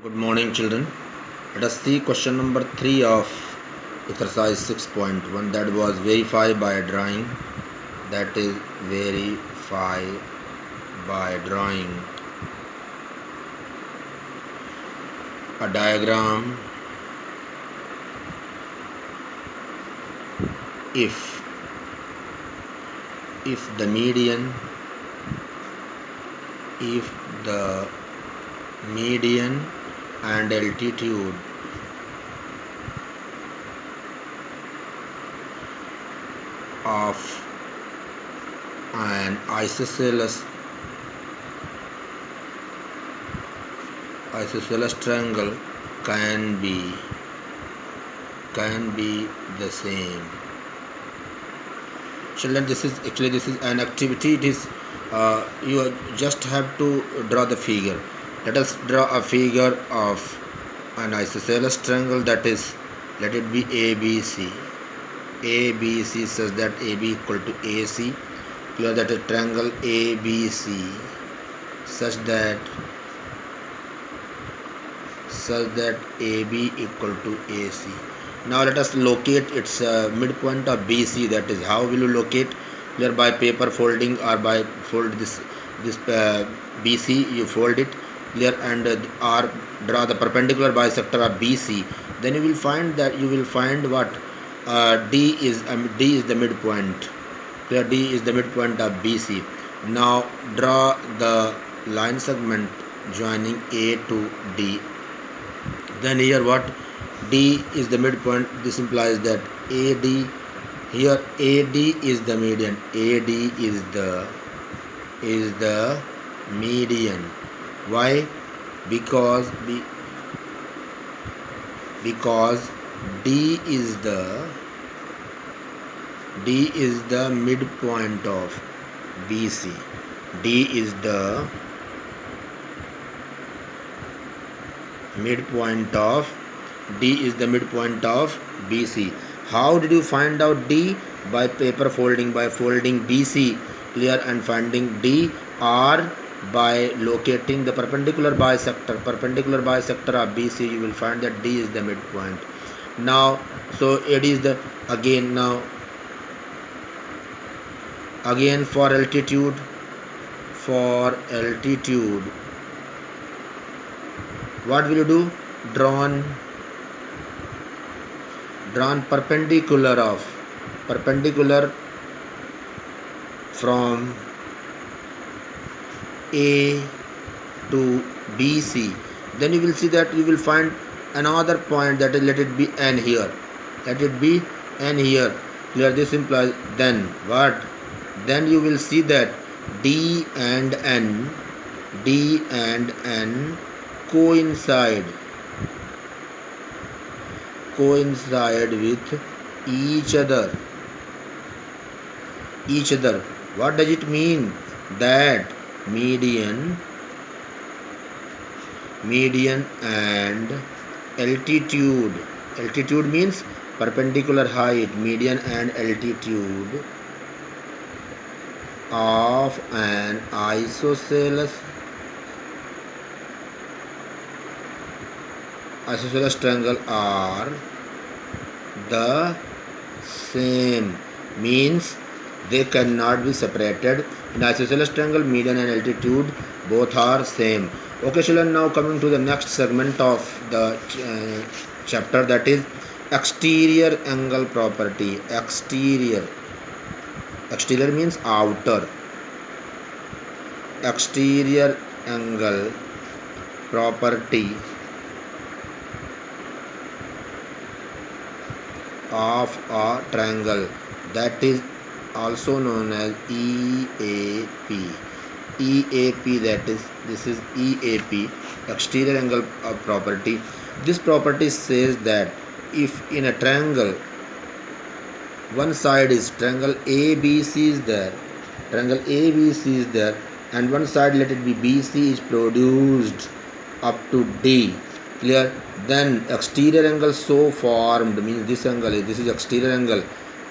Good morning, children. Let us see question number 3 of exercise 6.1, that was verify by drawing. That is verify by drawing a diagram if the median and altitude of an isosceles triangle can be the same. Children, this is an activity. It is you just have to draw the figure. Let us draw a figure of an isosceles triangle, that is, let it be ABC. ABC such that AB equal to AC. Clear that a triangle ABC such that AB equal to AC. Now let us locate its midpoint of BC. That is, how will you locate? Clear, by paper folding, or by fold this BC, you fold it. Clear, and or draw the perpendicular bisector of BC. Then you will find what D is the midpoint. Clear, D is the midpoint of BC. Now draw the line segment joining A to D. Then here what? D is the midpoint. This implies that AD, here AD is the median. AD is the median. Why? Because D is the midpoint of BC. D is the midpoint of BC. How did you find out D? By paper folding, by folding BC, clear, and finding D, or by locating the perpendicular bisector of BC. You will find that D is the midpoint. Now, so it is the again for altitude, what will you do? Drawn perpendicular from A to BC. Then you will see that you will find another point, that is, let it be N here. Clear, this implies then what? Then you will see that D and N coincide with each other. What does it mean? That median and altitude means perpendicular height. Median and altitude of an isosceles triangle are the same, means they cannot be separated. In isosceles triangle, median and altitude both are same. Okay, children, now coming to the next segment of the chapter, that is exterior angle property. Exterior means outer. Exterior angle property of a triangle, that is also known as EAP. This is EAP, exterior angle property. This property says that if in a triangle, one side is triangle ABC is there, and one side, let it be BC, is produced up to D. Clear? Then exterior angle so formed, means this is exterior angle,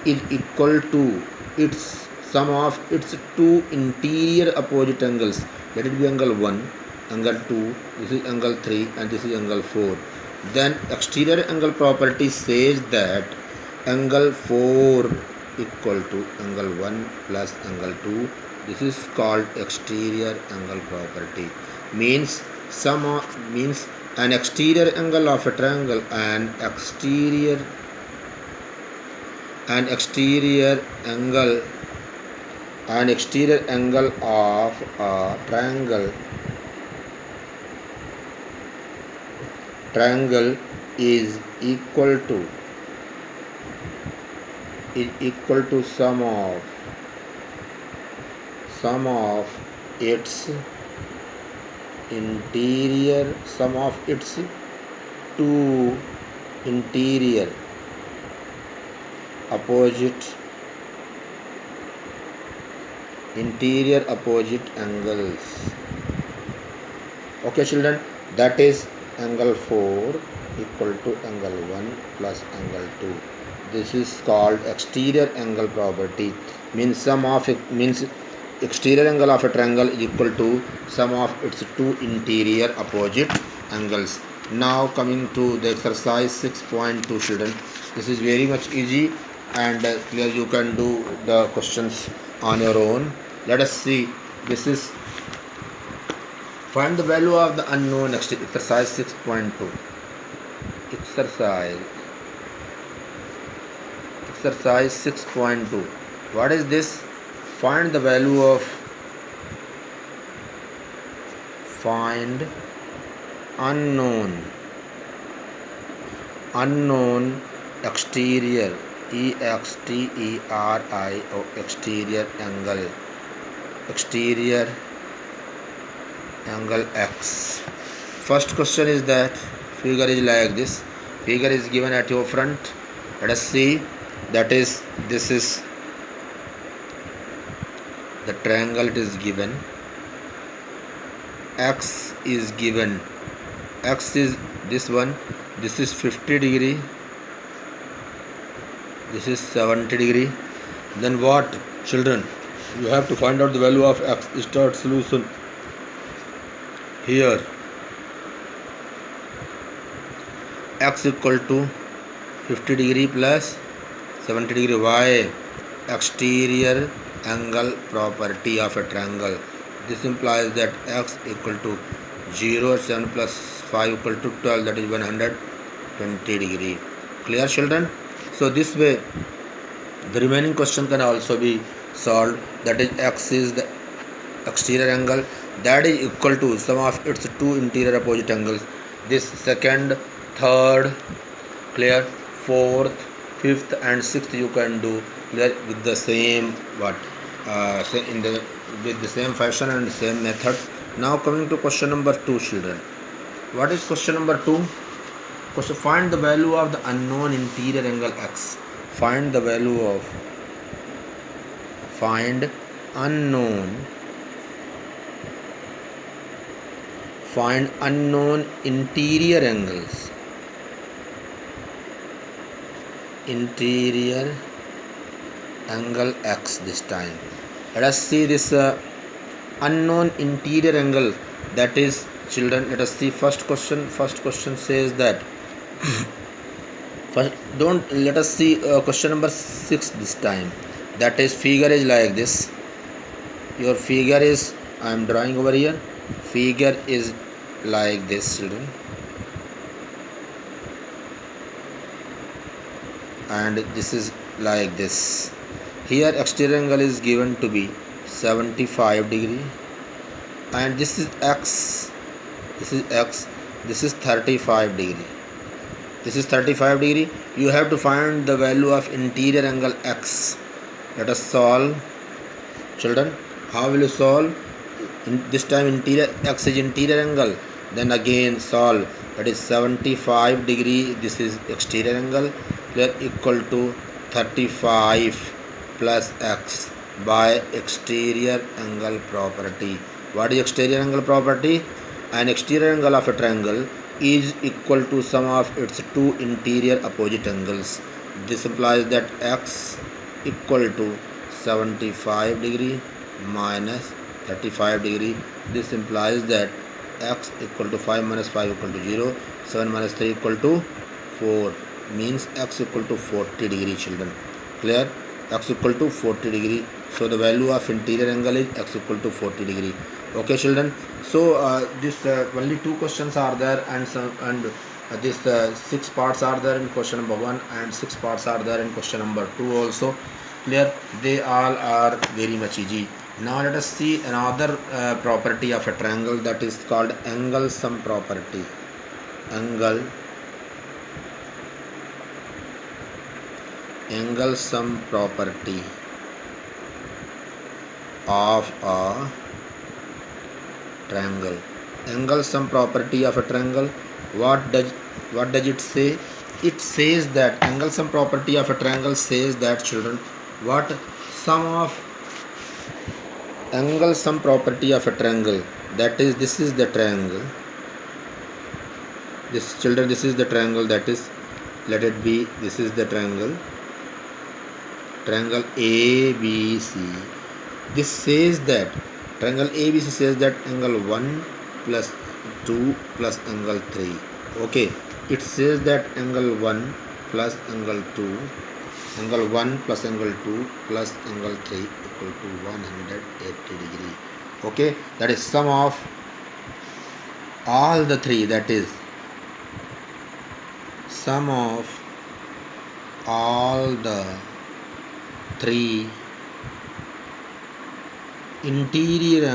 is equal to its sum of its two interior opposite angles. Let it be angle 1 angle 2, this is angle 3, and this is angle 4. Then exterior angle property says that angle 4 equal to angle 1 plus angle 2. This is called exterior angle property. Means means an exterior angle of a triangle and exterior angle of a triangle is equal to sum of its two interior opposite angles. Okay children, that is angle 4 equal to angle 1 plus angle 2. This is called exterior angle property. Means exterior angle of a triangle is equal to sum of its two interior opposite angles. Now coming to the exercise 6.2 children. This is very much easy and clear. You can do the questions on your own. Let us see. This is find the value of the unknown. Next exercise 6.2. Exercise 6.2. What is this? Find the value of unknown exterior exterior angle x. First question is that figure is like this. Figure is given at your front. Let us see. That is, this is the triangle. It is given. X is given. X is this one. This is 50 degree. This is 70 degree. Then what, children? You have to find out the value of x. Start solution. Here x equal to 50 degree plus 70 degree. Why? Exterior angle property of a triangle. This implies that x equal to 0, 7 plus 5 equal to 12, that is 120 degree. Clear children? So this way the remaining question can also be solved. That is, x is the exterior angle, that is equal to sum of its two interior opposite angles. This second, third, clear, fourth, fifth and sixth you can do clear with the same with the same fashion and same method. Now coming to question number 2 children. What is question number 2? Question, find the value of the unknown interior angle x. Find unknown interior angles. Interior angle x this time. Let us see this unknown interior angle. That is, children, let us see first question. First question says that let us see question number 6 this time. That is, figure is like this. Your figure is, I am drawing over here. Figure is like this, children, and this is like this. Here exterior angle is given to be 75 degree, and this is x. This is 35 degree. This is 35 degree. You have to find the value of interior angle x. Let us solve, children. How will you solve? This time interior x is interior angle. Then again solve. That is 75 degree. This is exterior angle. Equal to 35 plus x by exterior angle property. What is exterior angle property? An exterior angle of a triangle is equal to sum of its two interior opposite angles. This implies that x equal to 75 degree minus 35 degree. This implies that x equal to 5 minus 5 equal to 0, 7 minus 3 equal to 4, means x equal to 40 degree, children. Clear? X equal to 40 degree. So the value of interior angle is x equal to 40 degree. Okay, children. So this only 2 questions are there, and this 6 parts are there in question number 1, and 6 parts are there in question number 2 also. Clear? They all are very much easy. Now let us see another property of a triangle, that is called angle sum property. Angle sum property of a triangle. Angle sum property of a triangle. What does it say? It says that angle sum property of a triangle says that, children, what sum of angle sum property of a triangle, that is, this is the triangle. This, children, this is the triangle, that is, let it be, this is the triangle ABC. This says that triangle ABC says that angle 1 plus 2 plus angle 3. Okay, it says that angle 1 plus angle 2, angle 1 plus angle 2 plus angle 3 equal to 180 degree. Okay, that is sum of all the three, that is sum of all the three interior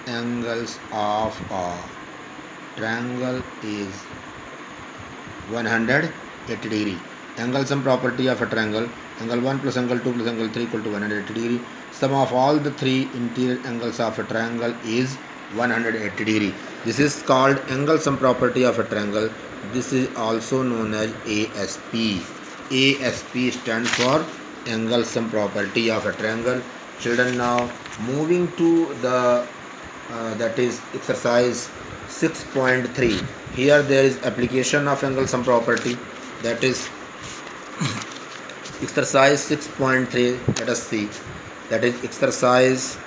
angles of a triangle is 180 degree. Angle sum property of a triangle, angle 1 plus angle 2 plus angle 3 equal to 180 degree. Sum of all the three interior angles of a triangle is 180 degree. This is called angle sum property of a triangle. This is also known as ASP. ASP stands for angle sum property of a triangle. Children, now moving to the that is exercise 6.3. Here there is application of angle sum property, that is exercise 6.3. Let us see, that is exercise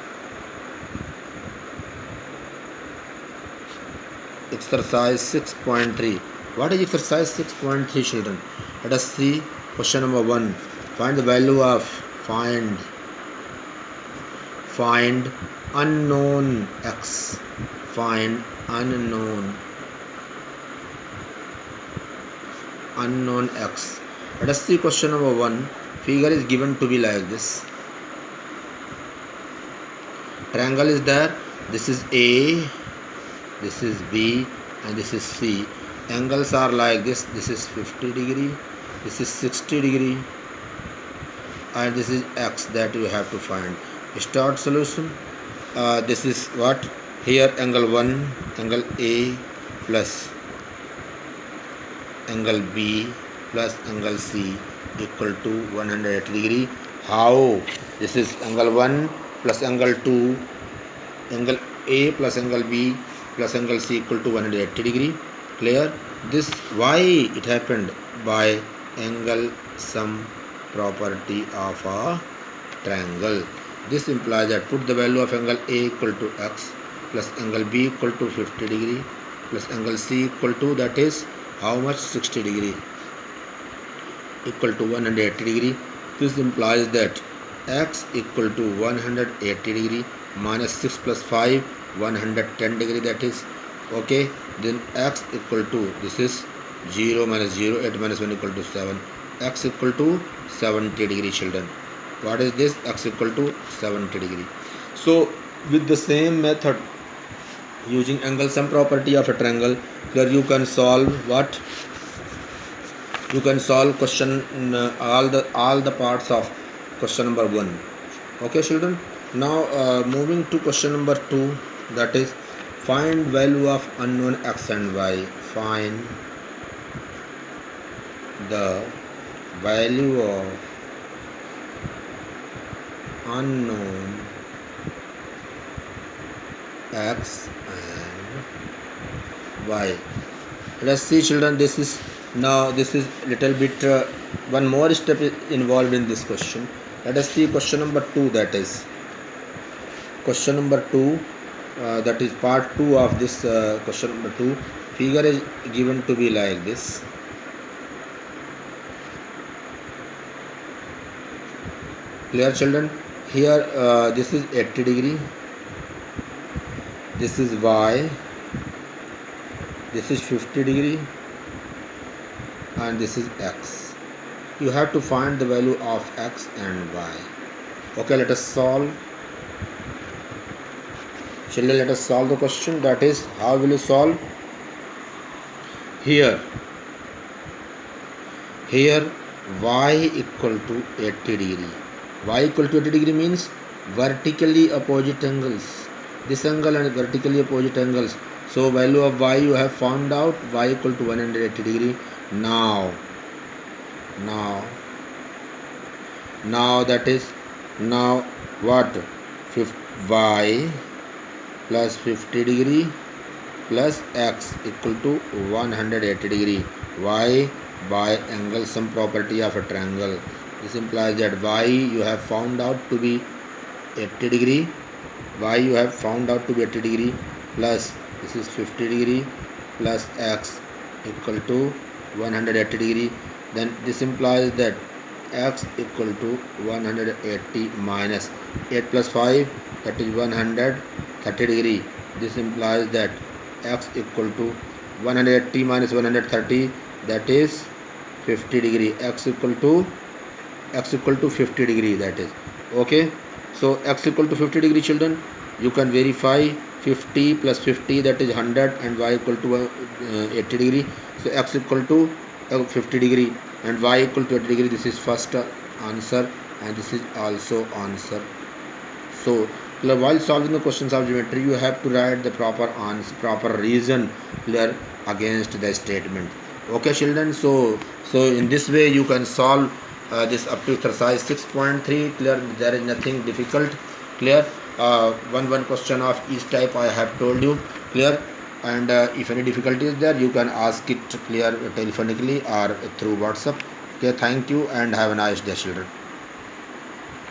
6.3. What is exercise 6.3, children? Let us see question number 1. Find the value of find unknown x. Find unknown x. Let us see question number 1. Figure is given to be like this. Triangle is there. This is A, this is B, and this is C. Angles are like this. This is 50 degree, this is 60 degree, and this is x that you have to find. Start solution. This is what? Here angle 1, angle A plus angle B plus angle C equal to 180 degree. How? This is angle 1 plus angle 2, angle A plus angle B plus angle C equal to 180 degree. Clear? This, why it happened? By angle sum property of a triangle. This implies that put the value of angle A equal to x plus angle B equal to 50 degree plus angle C equal to, that is how much, 60 degree, equal to 180 degree. This implies that x equal to 180 degree minus 6 plus 5, 110 degree, that is okay. Then x equal to, this is 0 minus 0, 8 minus 1 equal to 7. X equal to 70 degree, children. What is this? X equal to 70 degree. So with the same method, using angle sum property of a triangle, here you can solve what? You can solve question all the parts of question number 1. Okay, children. Now moving to question number 2, that is find value of unknown x and y. Find the value of unknown x and y. Let's see, children. This is little bit one more step involved in this question. Let us see question number 2, that is question number 2, that is part 2 of this question number 2. Figure is given to be like this. Clear, children? Here this is 80 degree, this is y, this is 50 degree, and this is x. You have to find the value of x and y. Okay, let us solve. Children, let us solve the question. That is, how will you solve? Here y equal to 80 degree. Y equal to 80 degree means vertically opposite angles. This angle and vertically opposite angles. So value of y you have found out, y equal to 180 degree. Now that is, now what? Y plus 50 degree plus x equal to 180 degree. Y by angle sum property of a triangle. This implies that y you have found out to be 80 degree. Y you have found out to be 80 degree plus this is 50 degree plus x equal to 180 degree. Then this implies that x equal to 180 minus 8 plus 5, that is 130 degree. This implies that x equal to 180 minus 130, that is 50 degree. X equal to 50 degree, that is okay. So x equal to 50 degree, children, you can verify 50 plus 50, that is 100, and y equal to 80 degree. So x equal to 50 degree and y equal to 80 degree. This is first answer and this is also answer. So while solving the questions of geometry, you have to write the proper answer, proper reason clear against the statement. Okay, children. So in this way you can solve this up to exercise 6.3. Clear? There is nothing difficult. Clear? One question of each type I have told you. Clear? And if any difficulty is there, you can ask it clear telephonically or through WhatsApp. Okay, thank you and have a nice day, children.